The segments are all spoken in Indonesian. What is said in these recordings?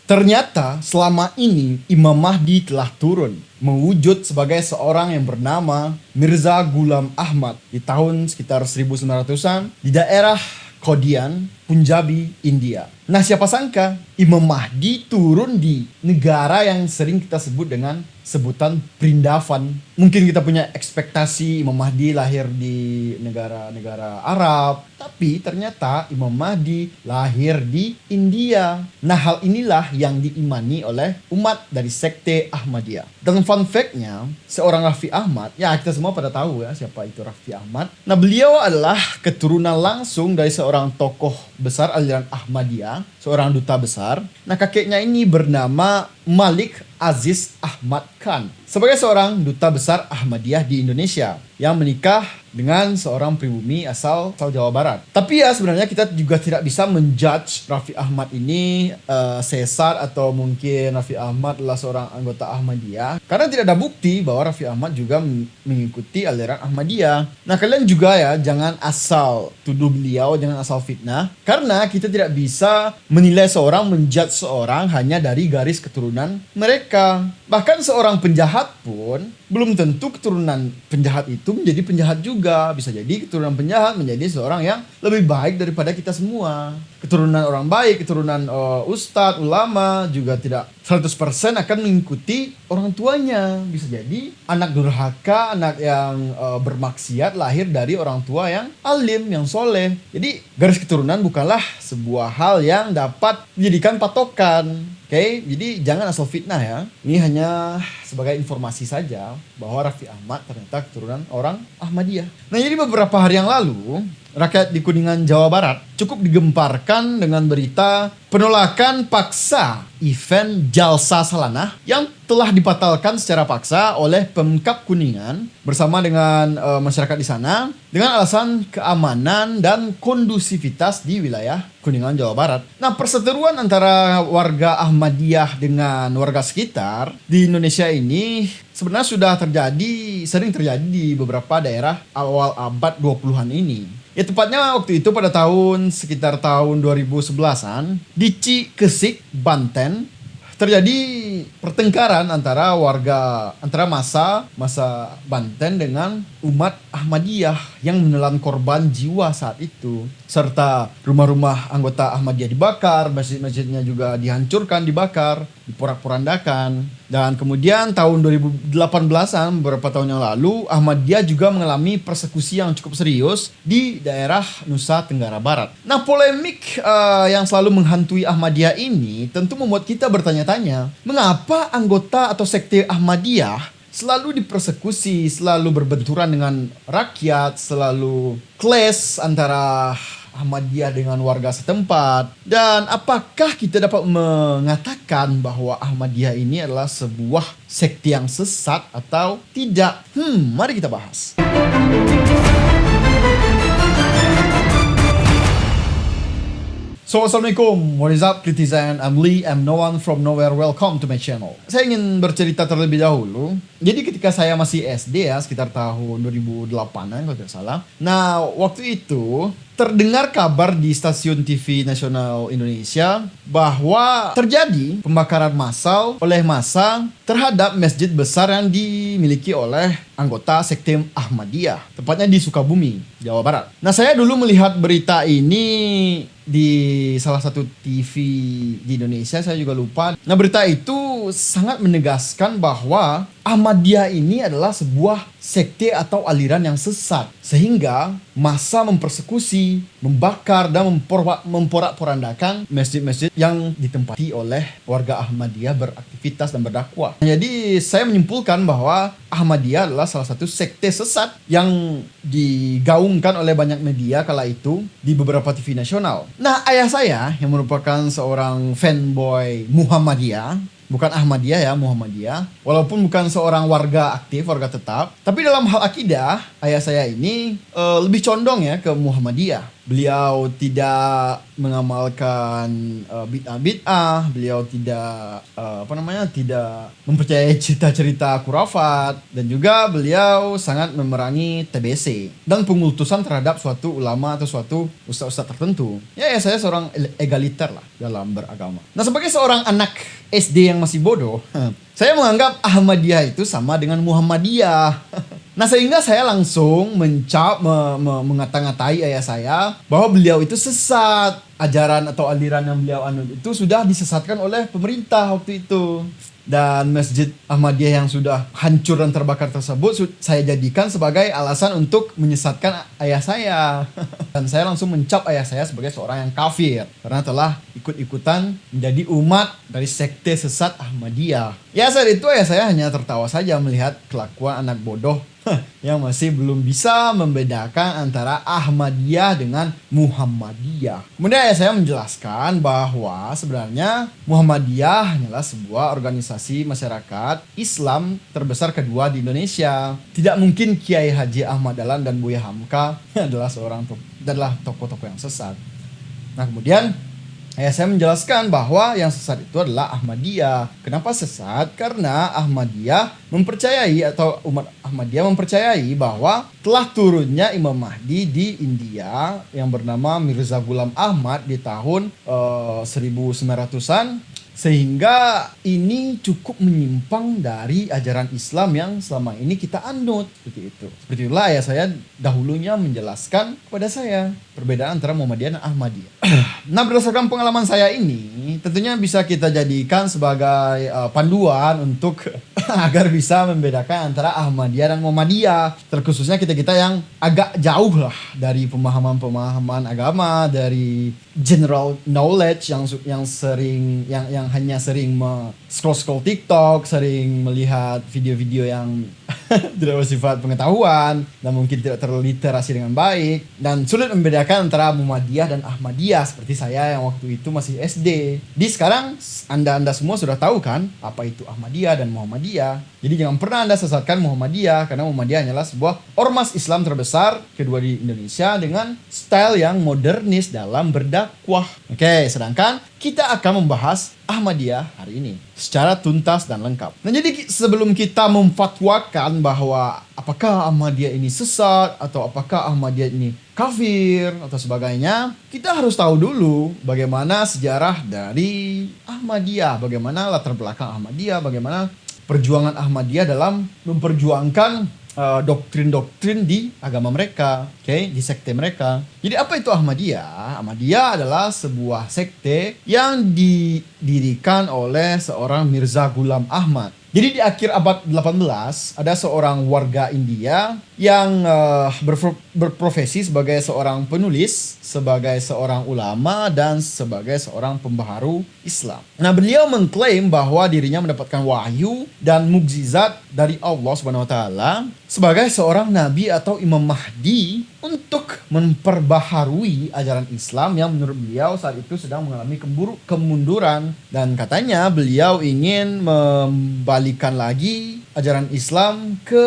Ternyata selama ini Imam Mahdi telah turun mewujud sebagai seorang yang bernama Mirza Ghulam Ahmad di tahun sekitar 1900-an di daerah Qadian, Punjabi, India. Nah, siapa sangka Imam Mahdi turun di negara yang sering kita sebut dengan sebutan Vrindavan. Mungkin kita punya ekspektasi Imam Mahdi lahir di negara-negara Arab, tapi ternyata Imam Mahdi lahir di India. Nah, hal inilah yang diimani oleh umat dari sekte Ahmadiyah. Dan fun fact-nya, seorang Raffi Ahmad, ya kita semua pada tahu ya siapa itu Raffi Ahmad. Nah, beliau adalah keturunan langsung dari seorang tokoh besar aliran Ahmadiyah, seorang duta besar. Nah, kakeknya ini bernama Malik Aziz Ahmad Khan sebagai seorang duta besar Ahmadiyah di Indonesia yang menikah dengan seorang pribumi asal Jawa Barat. Tapi ya sebenarnya kita juga tidak bisa menjudge Raffi Ahmad ini sesat atau mungkin Raffi Ahmad adalah seorang anggota Ahmadiyah karena tidak ada bukti bahwa Raffi Ahmad juga mengikuti aliran Ahmadiyah. Nah, kalian juga ya jangan asal tuduh beliau, jangan asal fitnah karena kita tidak bisa menilai seorang, menjudge seorang hanya dari garis keturunan mereka. Bahkan seorang penjahat pun belum tentu keturunan penjahat itu menjadi penjahat juga. Bisa jadi keturunan penjahat menjadi seorang yang lebih baik daripada kita semua. Keturunan orang baik, keturunan ustadz, ulama juga tidak 100% akan mengikuti orang tuanya. Bisa jadi anak durhaka, anak yang bermaksiat lahir dari orang tua yang alim, yang soleh. Jadi garis keturunan bukanlah sebuah hal yang dapat dijadikan patokan. Oke, jadi jangan asal fitnah ya. Ini hanya sebagai informasi saja bahwa Raffi Ahmad ternyata keturunan orang Ahmadiyah. Nah, jadi beberapa hari yang lalu, rakyat di Kuningan, Jawa Barat cukup digemparkan dengan berita penolakan paksa event Jalsa Salanah yang telah dibatalkan secara paksa oleh Pemkab Kuningan bersama dengan masyarakat di sana dengan alasan keamanan dan kondusivitas di wilayah Kuningan, Jawa Barat. Nah, perseteruan antara warga Ahmadiyah dengan warga sekitar di Indonesia ini sebenarnya sudah sering terjadi di beberapa daerah awal abad 20-an ini. Ya, tepatnya waktu itu pada sekitar tahun 2011-an di Cikesik, Banten terjadi pertengkaran antara masa Banten dengan umat Ahmadiyah yang menelan korban jiwa saat itu, serta rumah-rumah anggota Ahmadiyah dibakar, masjid-masjidnya juga dihancurkan, dibakar, diporak-porandakan. Dan kemudian tahun 2018-an, beberapa tahun yang lalu, Ahmadiyah juga mengalami persekusi yang cukup serius di daerah Nusa Tenggara Barat. Nah, polemik yang selalu menghantui Ahmadiyah ini tentu membuat kita bertanya-tanya, mengapa anggota atau sekte Ahmadiyah selalu dipersekusi, selalu berbenturan dengan rakyat, selalu clash antara Ahmadiyah dengan warga setempat. Dan apakah kita dapat mengatakan bahwa Ahmadiyah ini adalah sebuah sekte yang sesat atau tidak? Mari kita bahas. So, Assalamualaikum, what is up, Kritizen? I'm Lee, I'm no one from nowhere, welcome to my channel. Saya ingin bercerita terlebih dahulu. Jadi ketika saya masih SD ya, sekitar tahun 2008-an kalau tidak salah. Nah, waktu itu terdengar kabar di stasiun TV nasional Indonesia bahwa terjadi pembakaran massal oleh massa terhadap masjid besar yang dimiliki oleh anggota sekte Ahmadiyah, tepatnya di Sukabumi, Jawa Barat. Nah, saya dulu melihat berita ini di salah satu TV di Indonesia, saya juga lupa. Nah, berita itu sangat menegaskan bahwa Ahmadiyah ini adalah sebuah sekte atau aliran yang sesat, sehingga massa mempersekusi, membakar dan memporak-porandakan masjid-masjid yang ditempati oleh warga Ahmadiyah beraktivitas dan berdakwah. Jadi saya menyimpulkan bahwa Ahmadiyah adalah salah satu sekte sesat yang digaungkan oleh banyak media kala itu di beberapa TV nasional. Nah, ayah saya yang merupakan seorang fanboy Muhammadiyah, bukan Ahmadiyah ya, Muhammadiyah. Walaupun bukan seorang warga aktif, warga tetap, tapi dalam hal akidah, ayah saya ini lebih condong ya ke Muhammadiyah. Beliau tidak mengamalkan bid'ah-bid'ah, beliau tidak tidak mempercayai cerita-cerita khurafat, dan juga beliau sangat memerangi TBC dan pengultusan terhadap suatu ulama atau suatu ustaz-ustaz tertentu. Ya, saya seorang egaliter lah dalam beragama. Nah, sebagai seorang anak SD yang masih bodoh, saya menganggap Ahmadiyah itu sama dengan Muhammadiyah. Nah, sehingga saya langsung mengata-ngatai ayah saya bahwa beliau itu sesat. Ajaran atau aliran yang beliau anut itu sudah disesatkan oleh pemerintah waktu itu. Dan Masjid Ahmadiyah yang sudah hancur dan terbakar tersebut saya jadikan sebagai alasan untuk menyesatkan ayah saya. Dan saya langsung mencap ayah saya sebagai seorang yang kafir karena telah ikut-ikutan menjadi umat dari sekte sesat Ahmadiyah. Ya, saat itu ayah saya hanya tertawa saja melihat kelakuan anak bodoh yang masih belum bisa membedakan antara Ahmadiyah dengan Muhammadiyah. Kemudian ayah saya menjelaskan bahwa sebenarnya Muhammadiyah hanyalah sebuah organisasi masyarakat Islam terbesar kedua di Indonesia. Tidak mungkin Kiai Haji Ahmad Dahlan dan Buya Hamka adalah tokoh-tokoh yang sesat. Nah, kemudian ayah saya menjelaskan bahwa yang sesat itu adalah Ahmadiyah. Kenapa sesat? Karena Ahmadiyah mempercayai atau umat Ahmadiyah mempercayai bahwa telah turunnya Imam Mahdi di India yang bernama Mirza Ghulam Ahmad di tahun 1900-an. Sehingga ini cukup menyimpang dari ajaran Islam yang selama ini kita anut. Seperti itu. Seperti itulah ayah saya dahulunya menjelaskan kepada saya perbedaan antara Muhammadiyah dan Ahmadiyah. Nah, berdasarkan pengalaman saya ini, tentunya bisa kita jadikan sebagai panduan untuk agar bisa membedakan antara Ahmadiyah dan Muhammadiyah. Terkhususnya kita-kita yang agak jauh lah dari pemahaman-pemahaman agama, dari general knowledge yang hanya sering scroll TikTok, sering melihat video-video yang tidak bersifat pengetahuan dan mungkin tidak terliterasi dengan baik dan sulit membedakan antara Muhammadiyah dan Ahmadiyah seperti saya yang waktu itu masih SD. Di sekarang Anda semua sudah tahu kan apa itu Ahmadiyah dan Muhammadiyah. Jadi jangan pernah Anda sesatkan Muhammadiyah karena Muhammadiyah hanyalah sebuah ormas Islam terbesar kedua di Indonesia dengan style yang modernis dalam berdakwah. Oke, sedangkan kita akan membahas Ahmadiyah hari ini secara tuntas dan lengkap. Nah, jadi sebelum kita memfatwakan bahwa apakah Ahmadiyah ini sesat atau apakah Ahmadiyah ini kafir atau sebagainya, kita harus tahu dulu bagaimana sejarah dari Ahmadiyah, bagaimana latar belakang Ahmadiyah, bagaimana perjuangan Ahmadiyah dalam memperjuangkan doktrin-doktrin di agama mereka, di sekte mereka. Jadi apa itu Ahmadiyah? Ahmadiyah adalah sebuah sekte yang didirikan oleh seorang Mirza Ghulam Ahmad. Jadi di akhir abad 18 ada seorang warga India yang berprofesi sebagai seorang penulis, sebagai seorang ulama, dan sebagai seorang pembaharu Islam. Nah, beliau mengklaim bahwa dirinya mendapatkan wahyu dan mukjizat dari Allah Subhanahu wa taala sebagai seorang nabi atau Imam Mahdi untuk memperbaharui ajaran Islam yang menurut beliau saat itu sedang mengalami kemunduran, dan katanya beliau ingin membalikan lagi ajaran Islam ke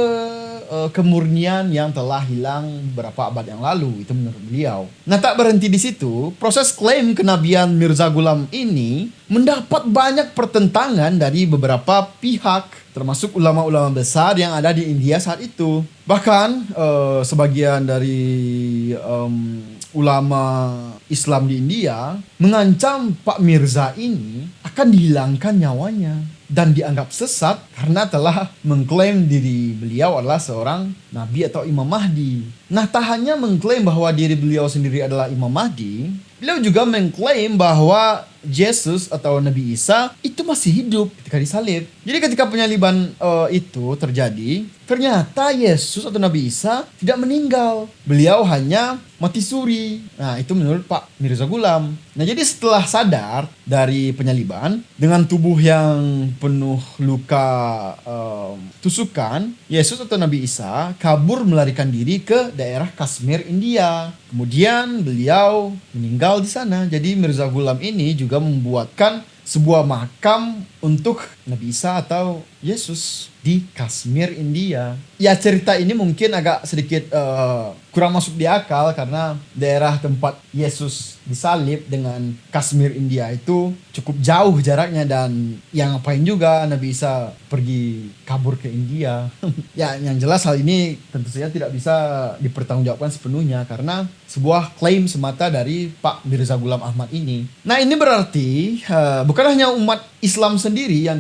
kemurnian yang telah hilang beberapa abad yang lalu. Itu menurut beliau. Nah, tak berhenti di situ, proses klaim kenabian Mirza Ghulam ini mendapat banyak pertentangan dari beberapa pihak, termasuk ulama-ulama besar yang ada di India saat itu. Bahkan sebagian dari ulama Islam di India mengancam Pak Mirza ini akan dihilangkan nyawanya dan dianggap sesat karena telah mengklaim diri beliau adalah seorang nabi atau Imam Mahdi. Nah, tak hanya mengklaim bahwa diri beliau sendiri adalah Imam Mahdi, beliau juga mengklaim bahwa Yesus atau Nabi Isa itu masih hidup ketika disalib. Jadi ketika penyaliban itu terjadi, ternyata Yesus atau Nabi Isa tidak meninggal. Beliau hanya mati suri. Nah, itu menurut Pak Mirza Ghulam. Nah, jadi setelah sadar dari penyaliban dengan tubuh yang penuh luka tusukan, Yesus atau Nabi Isa kabur melarikan diri ke daerah Kashmir, India. Kemudian beliau meninggal di sana. Jadi Mirza Ghulam ini juga membuatkan sebuah makam untuk Nabi Isa atau Yesus di Kashmir, India. Ya, cerita ini mungkin agak sedikit kurang masuk di akal karena daerah tempat Yesus disalib dengan Kashmir, India itu cukup jauh jaraknya, dan yang ngapain juga Nabi Isa pergi kabur ke India. Ya, yang jelas hal ini tentu saja tidak bisa dipertanggungjawabkan sepenuhnya karena sebuah klaim semata dari Pak Mirza Ghulam Ahmad ini. Nah, ini berarti bukan hanya umat Islam sendiri yang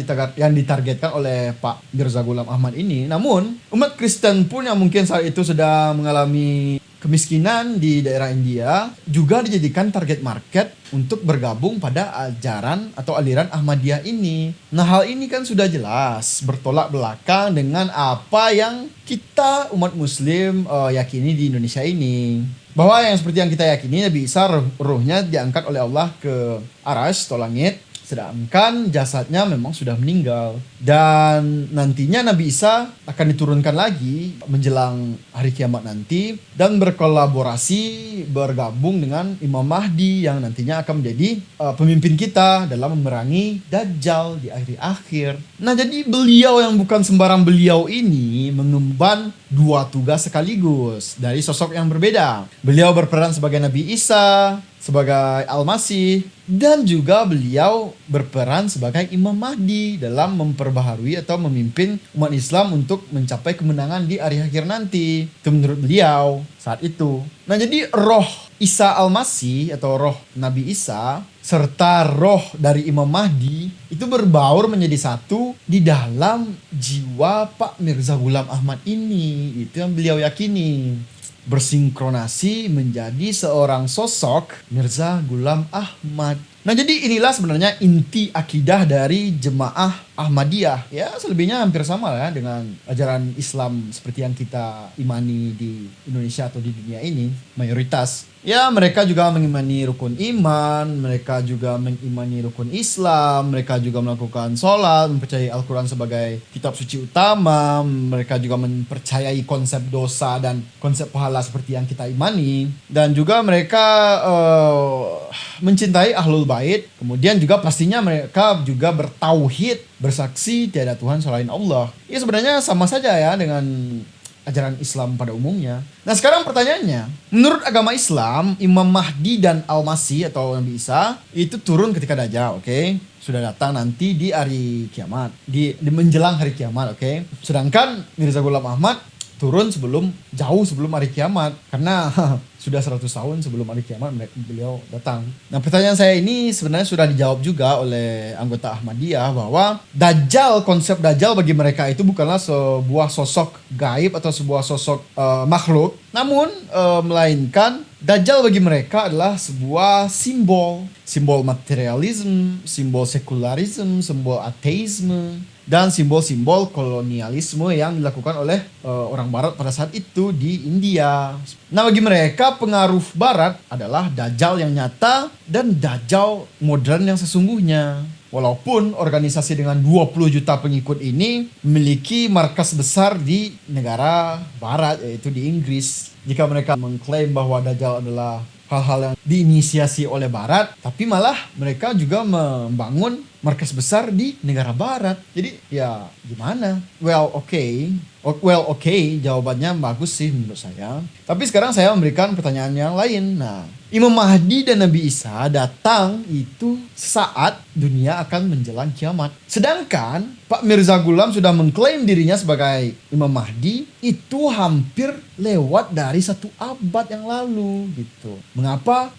ditargetkan oleh Pak Mirza Ghulam Ahmad ini, namun umat Kristen pun yang mungkin saat itu sedang mengalami kemiskinan di daerah India juga dijadikan target market untuk bergabung pada ajaran atau aliran Ahmadiyah ini. Nah, hal ini kan sudah jelas bertolak belakang dengan apa yang kita umat Muslim yakini di Indonesia ini. Bahwa yang seperti yang kita yakini, Nabi Isa ruhnya diangkat oleh Allah ke aras atau langit, sedangkan jasadnya memang sudah meninggal. Dan nantinya Nabi Isa akan diturunkan lagi menjelang hari kiamat nanti dan berkolaborasi, bergabung dengan Imam Mahdi yang nantinya akan menjadi pemimpin kita dalam memerangi Dajjal di akhir-akhir. Nah, jadi beliau yang bukan sembarang beliau ini mengemban dua tugas sekaligus dari sosok yang berbeda. Beliau berperan sebagai Nabi Isa, sebagai Al-Masih, dan juga beliau berperan sebagai Imam Mahdi dalam memperbaharui atau memimpin umat Islam untuk mencapai kemenangan di hari akhir nanti. Itu menurut beliau saat itu. Nah, jadi roh Isa Al-Masih atau roh Nabi Isa serta roh dari Imam Mahdi itu berbaur menjadi satu di dalam jiwa Pak Mirza Ghulam Ahmad ini. Itu yang beliau yakini. Bersinkronasi menjadi seorang sosok Mirza Ghulam Ahmad. Nah, jadi inilah sebenarnya inti akidah dari jemaah Ahmadiyah. Ya, selebihnya hampir sama ya dengan ajaran Islam seperti yang kita imani di Indonesia atau di dunia ini, mayoritas. Ya, mereka juga mengimani rukun iman, mereka juga mengimani rukun Islam, mereka juga melakukan sholat, mempercayai Al-Quran sebagai kitab suci utama, mereka juga mempercayai konsep dosa dan konsep pahala seperti yang kita imani, dan juga mereka mencintai Ahlul Bait. Kemudian juga pastinya mereka juga bertauhid, bersaksi tiada Tuhan selain Allah. Ya, sebenarnya sama saja ya dengan ajaran Islam pada umumnya. Nah, sekarang pertanyaannya, menurut agama Islam, Imam Mahdi dan Al-Masih atau Nabi Isa itu turun ketika Dajjal, oke? Sudah datang nanti di hari kiamat, di menjelang hari kiamat, oke? Sedangkan Mirza Ghulam Ahmad turun jauh sebelum hari kiamat karena sudah 100 tahun sebelum hari kiamat beliau datang. Nah, pertanyaan saya ini sebenarnya sudah dijawab juga oleh anggota Ahmadiyah bahwa Dajjal, konsep Dajjal bagi mereka itu bukanlah sebuah sosok gaib atau sebuah sosok makhluk, namun melainkan Dajjal bagi mereka adalah sebuah simbol materialisme, simbol sekularisme, simbol ateisme, dan simbol-simbol kolonialisme yang dilakukan oleh orang Barat pada saat itu di India. Nah, bagi mereka pengaruh Barat adalah Dajjal yang nyata dan Dajjal modern yang sesungguhnya. Walaupun organisasi dengan 20 juta pengikut ini memiliki markas besar di negara Barat, yaitu di Inggris. Jika mereka mengklaim bahwa Dajjal adalah hal-hal yang diinisiasi oleh Barat, tapi malah mereka juga membangun markas besar di negara Barat. Jadi ya gimana? Well, okay, jawabannya bagus sih menurut saya. Tapi sekarang saya memberikan pertanyaan yang lain. Nah, Imam Mahdi dan Nabi Isa datang itu saat dunia akan menjelang kiamat. Sedangkan Pak Mirza Ghulam sudah mengklaim dirinya sebagai Imam Mahdi itu hampir lewat dari 1 abad yang lalu gitu. Mengapa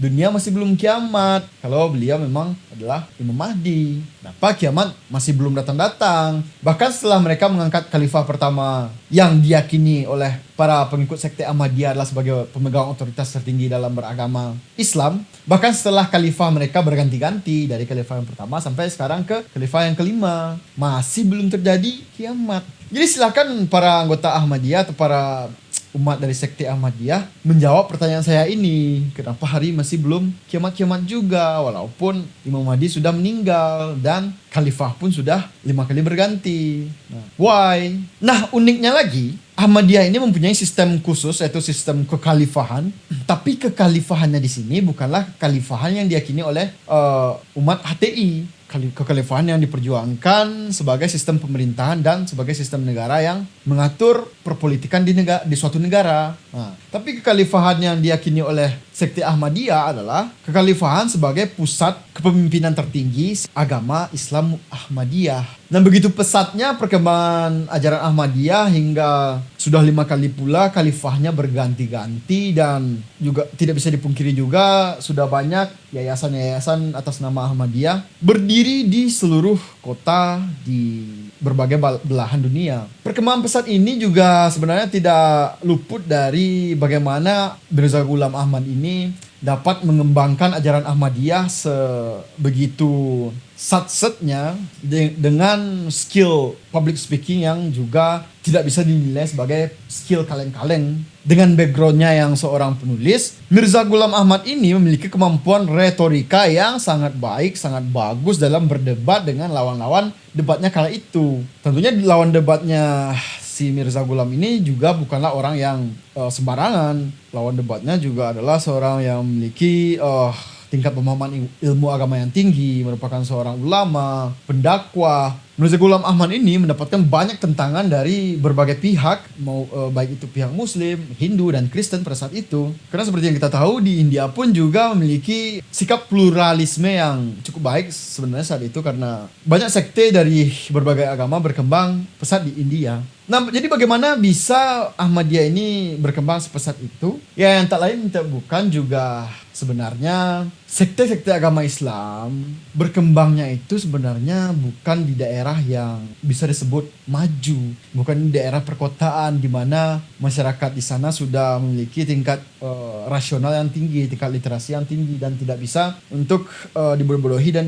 dunia masih belum kiamat kalau beliau memang adalah Imam Mahdi? Kenapa kiamat masih belum datang-datang? Bahkan setelah mereka mengangkat khalifah pertama yang diyakini oleh para pengikut sekte Ahmadiyah adalah sebagai pemegang otoritas tertinggi dalam beragama Islam, bahkan setelah khalifah mereka berganti-ganti dari khalifah yang pertama sampai sekarang ke khalifah yang kelima, masih belum terjadi kiamat. Jadi silakan para anggota Ahmadiyah atau para umat dari sekte Ahmadiyah menjawab pertanyaan saya ini. Kenapa hari masih belum kiamat-kiamat juga walaupun Imam Mahdi sudah meninggal dan khalifah pun sudah 5 kali berganti. Nah, why? Nah, uniknya lagi, Ahmadiyah ini mempunyai sistem khusus yaitu sistem kekhalifahan. Tapi kekhalifahannya di sini bukanlah kekhalifahan yang diyakini oleh umat HTI. kekhalifahan yang diperjuangkan sebagai sistem pemerintahan dan sebagai sistem negara yang mengatur perpolitikan di suatu negara. Nah, tapi kekhalifahan yang diyakini oleh sekte Ahmadiyah adalah kekhalifahan sebagai pusat kepemimpinan tertinggi agama Islam Ahmadiyah. Dan begitu pesatnya perkembangan ajaran Ahmadiyah hingga sudah 5 kali pula khalifahnya berganti-ganti, dan juga tidak bisa dipungkiri juga sudah banyak yayasan-yayasan atas nama Ahmadiyah berdiri di seluruh kota di berbagai belahan dunia. Perkembangan pesat ini juga sebenarnya tidak luput dari bagaimana Mirza Ghulam Ahmad ini dapat mengembangkan ajaran Ahmadiyah sebegitu satsetnya dengan skill public speaking yang juga tidak bisa dinilai sebagai skill kaleng-kaleng. Dengan backgroundnya yang seorang penulis, Mirza Ghulam Ahmad ini memiliki kemampuan retorika yang sangat baik, sangat bagus dalam berdebat dengan lawan-lawan debatnya kala itu. Tentunya lawan debatnya si Mirza Ghulam ini juga bukanlah orang yang sembarangan. Lawan debatnya juga adalah seorang yang memiliki tingkat pemahaman ilmu agama yang tinggi, merupakan seorang ulama, pendakwah. Mirza Ghulam Ahmad ini mendapatkan banyak tentangan dari berbagai pihak, baik itu pihak Muslim, Hindu, dan Kristen pada saat itu. Karena seperti yang kita tahu, di India pun juga memiliki sikap pluralisme yang cukup baik sebenarnya saat itu, karena banyak sekte dari berbagai agama berkembang pesat di India. Nah, jadi bagaimana bisa Ahmadiyah ini berkembang sepesat itu? Ya, yang tak lain bukan juga sebenarnya sekte-sekte agama Islam berkembangnya itu sebenarnya bukan di daerah yang bisa disebut maju, bukan di daerah perkotaan di mana masyarakat di sana sudah memiliki tingkat rasional yang tinggi, tingkat literasi yang tinggi, dan tidak bisa untuk dibodoh-bodohi dan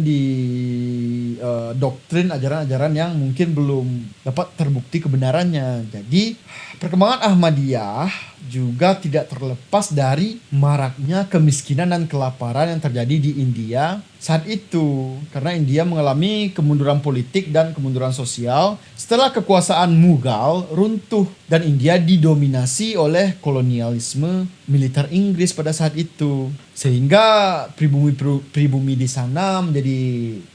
doktrin ajaran-ajaran yang mungkin belum dapat terbukti kebenarannya. Jadi perkembangan Ahmadiyah juga tidak terlepas dari maraknya kemiskinan dan kelaparan yang terjadi di India saat itu, karena India mengalami kemunduran politik dan kemunduran sosial setelah kekuasaan Mughal runtuh dan India didominasi oleh kolonialisme militer Inggris pada saat itu, sehingga pribumi di sana menjadi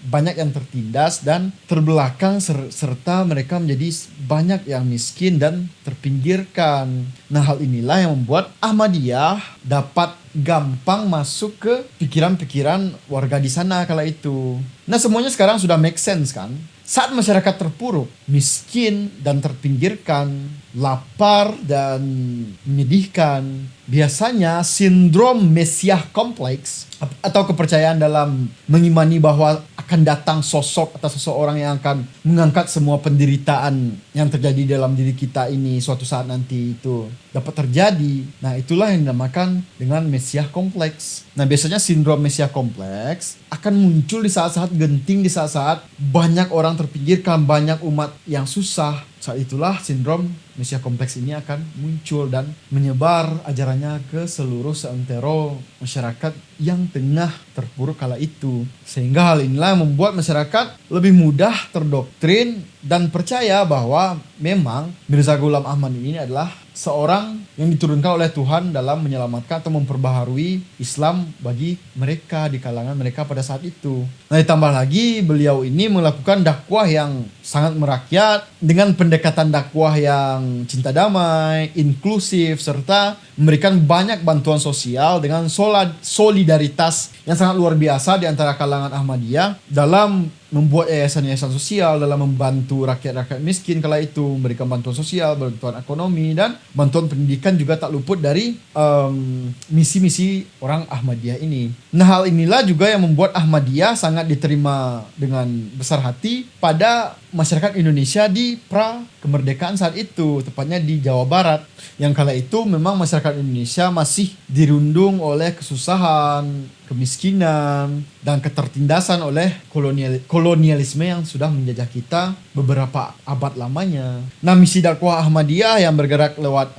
banyak yang tertindas dan terbelakang, serta mereka menjadi banyak yang miskin dan terpinggirkan. Nah, hal inilah yang membuat Ahmadiyah dapat gampang masuk ke pikiran-pikiran warga di sana kala itu. Nah, semuanya sekarang sudah make sense kan? Saat masyarakat terpuruk, miskin dan terpinggirkan, lapar dan menyedihkan, biasanya sindrom Mesiah kompleks atau kepercayaan dalam mengimani bahwa akan datang sosok atau seseorang yang akan mengangkat semua penderitaan yang terjadi dalam diri kita ini suatu saat nanti itu dapat terjadi. Nah, itulah yang dinamakan dengan Mesiah kompleks. Nah, biasanya sindrom Mesiah kompleks akan muncul di saat-saat genting, di saat-saat banyak orang terpinggirkan, banyak umat yang susah. Saat itulah sindrom Mesiah kompleks ini akan muncul dan menyebar ajarannya ke seluruh seantero masyarakat yang tengah terpuruk kala itu. Sehingga hal inilah membuat masyarakat lebih mudah terdoktrin dan percaya bahwa memang Mirza Ghulam Ahmad ini adalah seorang yang diturunkan oleh Tuhan dalam menyelamatkan atau memperbaharui Islam bagi mereka di kalangan mereka pada saat itu. Nah, ditambah lagi beliau ini melakukan dakwah yang sangat merakyat dengan pendekatan dakwah yang cinta damai, inklusif, serta memberikan banyak bantuan sosial dengan solidaritas yang sangat luar biasa di antara kalangan Ahmadiyah dalam membuat yayasan-yayasan sosial, dalam membantu rakyat-rakyat miskin kala itu, memberikan bantuan sosial, bantuan ekonomi, dan bantuan pendidikan juga tak luput dari misi-misi orang Ahmadiyah ini. Nah, hal inilah juga yang membuat Ahmadiyah sangat diterima dengan besar hati pada masyarakat Indonesia di pra kemerdekaan saat itu, tepatnya di Jawa Barat, yang kala itu memang masyarakat Indonesia masih dirundung oleh kesusahan, kemiskinan, dan ketertindasan oleh kolonialisme yang sudah menjajah kita beberapa abad lamanya. Nah, misi dakwah Ahmadiyah yang bergerak lewat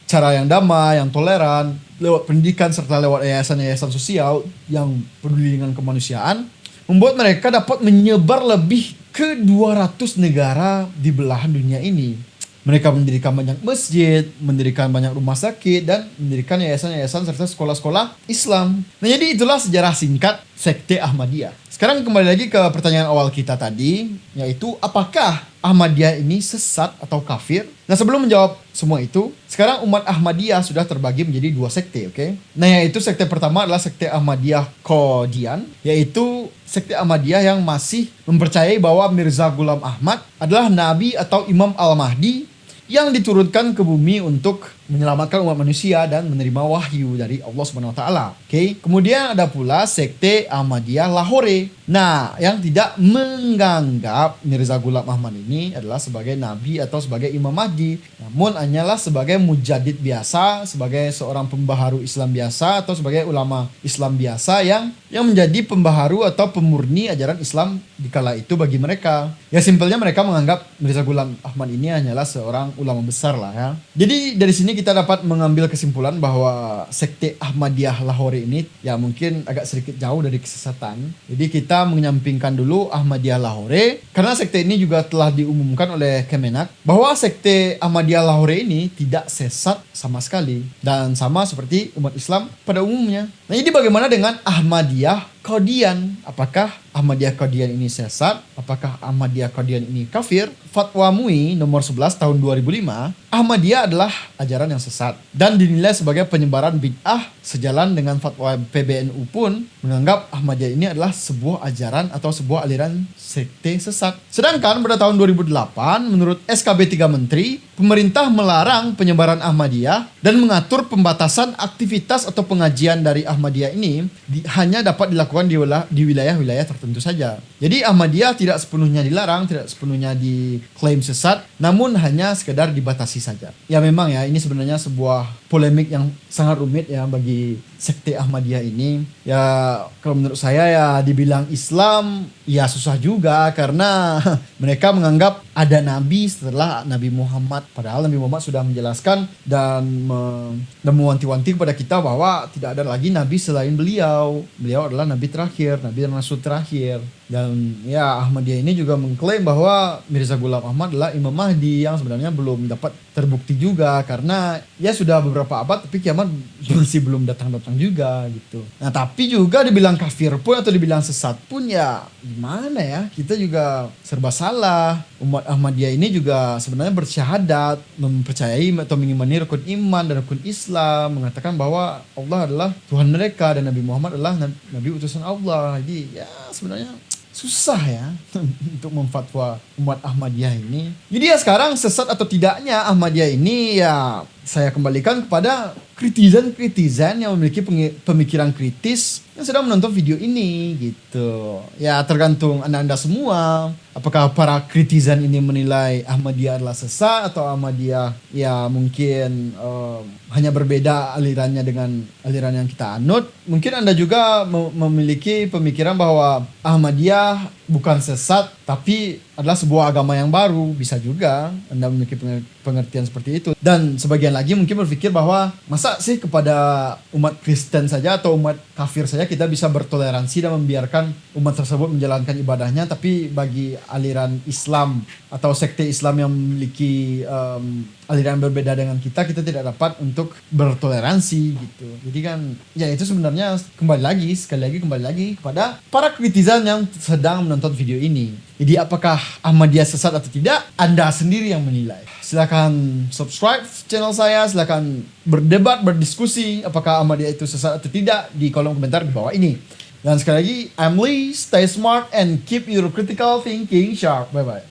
cara yang damai, yang toleran, lewat pendidikan, serta lewat yayasan-yayasan sosial yang peduli dengan kemanusiaan, membuat mereka dapat menyebar lebih ke 200 negara di belahan dunia ini. Mereka mendirikan banyak masjid, mendirikan banyak rumah sakit, dan mendirikan yayasan-yayasan serta sekolah-sekolah Islam. Nah, jadi itulah sejarah singkat sekte Ahmadiyah. Sekarang kembali lagi ke pertanyaan awal kita tadi, yaitu apakah Ahmadiyah ini sesat atau kafir? Nah, sebelum menjawab semua itu, sekarang umat Ahmadiyah sudah terbagi menjadi dua sekte, oke? Nah, yaitu sekte pertama adalah sekte Ahmadiyah Qadian, yaitu sekte Ahmadiyah yang masih mempercayai bahwa Mirza Ghulam Ahmad adalah nabi atau Imam Al-Mahdi yang diturunkan ke bumi untuk menyelamatkan umat manusia dan menerima wahyu dari Allah Subhanahu wa taala. Oke. Kemudian ada pula sekte Ahmadiyah Lahore. Nah, yang tidak menganggap Mirza Ghulam Ahmad ini adalah sebagai nabi atau sebagai Imam Mahdi, namun hanyalah sebagai mujadid biasa, sebagai seorang pembaharu Islam biasa atau sebagai ulama Islam biasa yang menjadi pembaharu atau pemurni ajaran Islam di kala itu bagi mereka. Ya simpelnya mereka menganggap Mirza Ghulam Ahmad ini hanyalah seorang ulama besar lah ya. Jadi dari sini kita dapat mengambil kesimpulan bahwa sekte Ahmadiyah Lahore ini ya mungkin agak sedikit jauh dari kesesatan. Jadi kita menyampingkan dulu Ahmadiyah Lahore karena sekte ini juga telah diumumkan oleh Kemenak bahwa sekte Ahmadiyah Lahore ini tidak sesat sama sekali dan sama seperti umat Islam pada umumnya. Nah, jadi bagaimana dengan Ahmadiyah Qadian? Apakah Ahmadiyah Qadian ini sesat? Apakah Ahmadiyah Qadian ini kafir? Fatwa MUI nomor 11 tahun 2005, Ahmadiyah adalah ajaran yang sesat dan dinilai sebagai penyebaran bid'ah. Sejalan dengan fatwa PBNU pun menganggap Ahmadiyah ini adalah sebuah ajaran atau sebuah aliran sekte sesat. Sedangkan pada tahun 2008, menurut SKB 3 Menteri, pemerintah melarang penyebaran Ahmadiyah dan mengatur pembatasan aktivitas atau pengajian dari Ahmadiyah ini hanya dapat dilakukan di wilayah-wilayah tertentu saja. Jadi Ahmadiyah tidak sepenuhnya dilarang, tidak sepenuhnya diklaim sesat, namun hanya sekedar dibatasi saja. Ya memang ya, ini sebenarnya sebuah polemik yang sangat rumit ya bagi sekte Ahmadiyah ini. Ya kalau menurut saya ya dibilang Islam ya susah juga karena mereka menganggap ada nabi setelah Nabi Muhammad. Padahal Nabi Muhammad sudah menjelaskan dan mewanti-wanti kepada kita bahwa tidak ada lagi nabi selain beliau. Beliau adalah nabi terakhir, nabi dan rasul terakhir. Dan ya Ahmadiyah ini juga mengklaim bahwa Mirza Ghulam Ahmad adalah Imam Mahdi yang sebenarnya belum dapat terbukti juga karena ya sudah beberapa abad tapi kiamat masih belum datang-datang juga gitu. Nah, tapi juga dibilang kafir pun atau dibilang sesat pun ya gimana ya, kita juga serba salah. Umat Ahmadiyah ini juga sebenarnya bersyahadat, mempercayai atau mengimani rukun iman dan rukun Islam, mengatakan bahwa Allah adalah Tuhan mereka dan Nabi Muhammad adalah Nabi utusan Allah. Jadi ya sebenarnya susah ya untuk memfatwa umat Ahmadiyah ini. Jadi ya sekarang sesat atau tidaknya Ahmadiyah ini ya saya kembalikan kepada kritisan-kritisan yang memiliki pemikiran kritis yang sedang menonton video ini gitu. Ya tergantung anda-anda semua. Apakah para kritisan ini menilai Ahmadiyah adalah sesat atau Ahmadiyah ya mungkin hanya berbeda alirannya dengan aliran yang kita anut. Mungkin anda juga memiliki pemikiran bahwa Ahmadiyah bukan sesat tapi adalah sebuah agama yang baru. Bisa juga anda memiliki pengertian seperti itu. Dan sebagian lagi mungkin berpikir bahwa masa sih kepada umat Kristen saja atau umat kafir saja kita bisa bertoleransi dan membiarkan umat tersebut menjalankan ibadahnya, tapi bagi aliran Islam atau sekte Islam yang memiliki aliran berbeda dengan kita tidak dapat untuk bertoleransi gitu. Jadi kan ya itu sebenarnya sekali lagi kembali lagi kepada para kritisan yang sedang menonton video ini. Jadi apakah Ahmadiyah sesat atau tidak? Anda sendiri yang menilai. Silakan subscribe channel saya, silakan berdebat, berdiskusi apakah Ahmadiyah itu sesat atau tidak di kolom komentar di bawah ini. Dan sekali lagi, I'm Lee, stay smart and keep your critical thinking sharp. Bye bye.